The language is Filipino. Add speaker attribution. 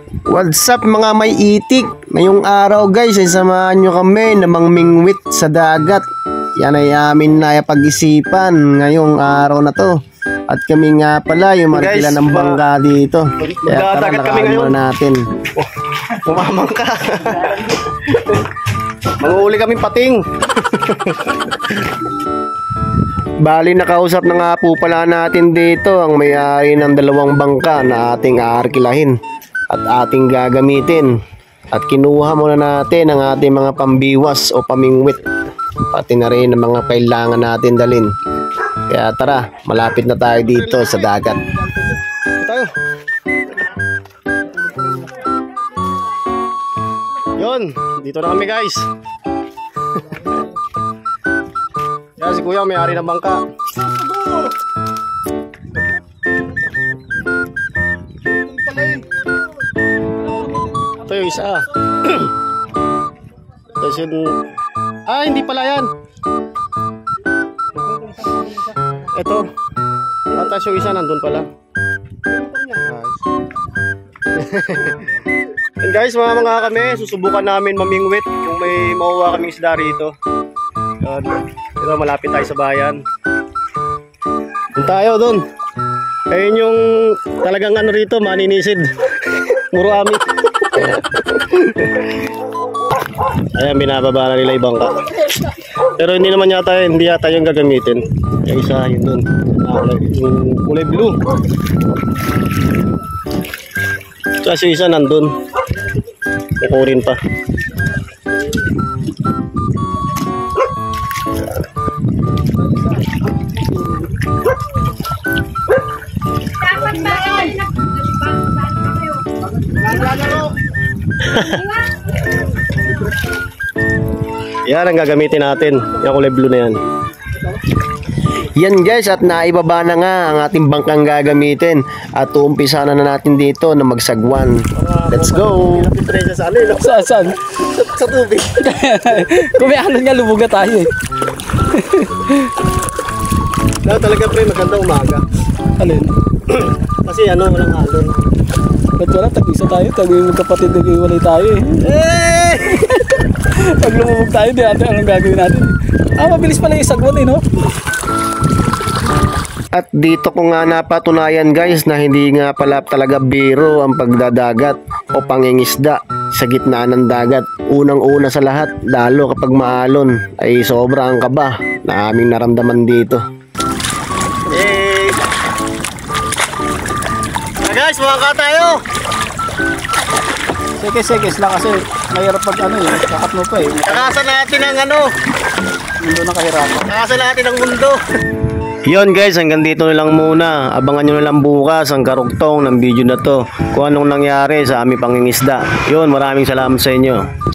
Speaker 1: What's up mga may itik? Ngayong araw guys ay samahan nyo kami na mangmingwit sa dagat. Yan ay amin na pag-isipan ngayong araw na to. At kami nga pala yung marikila ng bangka dito. Kaya tara, lakaan muna natin.
Speaker 2: Pumamang ka. Manguuli kami pating.
Speaker 1: Bali nakausap na nga po pala natin dito ang may-ari ng dalawang bangka na ating aarkilahin at ating gagamitin. At kinuha muna natin ang ating mga pambiwas o pamingwit, pati na rin ang mga kailangan natin dalhin. Kaya tara, malapit na tayo dito sa dagat.
Speaker 2: Tayo. Yun, dito na kami guys. Yan si kuya may-ari ng bangka. Ito yung isa. Tapos yun. Hindi pala yan. Ito. Tapos yung isa nandun pala. And guys, mga kami, susubukan namin mamingwit kung may makuha kaming isda rito. Ito, malapit tayo sa bayan. Doon tayo doon. Ayun yung talagang ano rito, maninisid. Muro ami. Ayan, binababa na nila yung bangka. Pero hindi naman yata, hindi yata yung gagamitin. Yung isa, yun doon. Yung kulay blue. Kasi isa nandun. Kukurin pa. Yan ang gagamitin natin. Yung kulay blue na yan.
Speaker 1: Yan guys, at naibaba na nga ang ating bangkang gagamitin. At uumpisa na natin dito na magsagwan. Let's go!
Speaker 2: Saan? Sa tubig.
Speaker 3: Kung may alon nga, lumuga tayo eh.
Speaker 2: Talaga pre, magandang umaga.
Speaker 3: Alin?
Speaker 2: Kasi walang alon.
Speaker 3: Ba't wala, tag-isa tayo, tag-magkapatid nag-iwalay tayo eh. Pag lumubog tayo, di natin anong gagawin natin. Mabilis pala yung sagwan eh, no?
Speaker 1: At dito ko nga napatunayan guys na hindi nga pala talaga biro ang pagdadagat o pangingisda sa gitna ng dagat. Unang-una sa lahat, lalo kapag maalon, ay sobra ang kaba na aming naramdaman dito.
Speaker 2: Hey! Guys, mga tayo!
Speaker 3: Sekes lang kasi mahirap pag kakat mo pa eh.
Speaker 2: Kakasan natin ang
Speaker 3: Mundo na kahirapan.
Speaker 2: Kakasan natin ang mundo.
Speaker 1: Yon guys, hanggang dito na lang muna. Abangan nyo na lang bukas ang karugtong ng video na to kung anong nangyari sa aming pangingisda. Yon, maraming salamat sa inyo.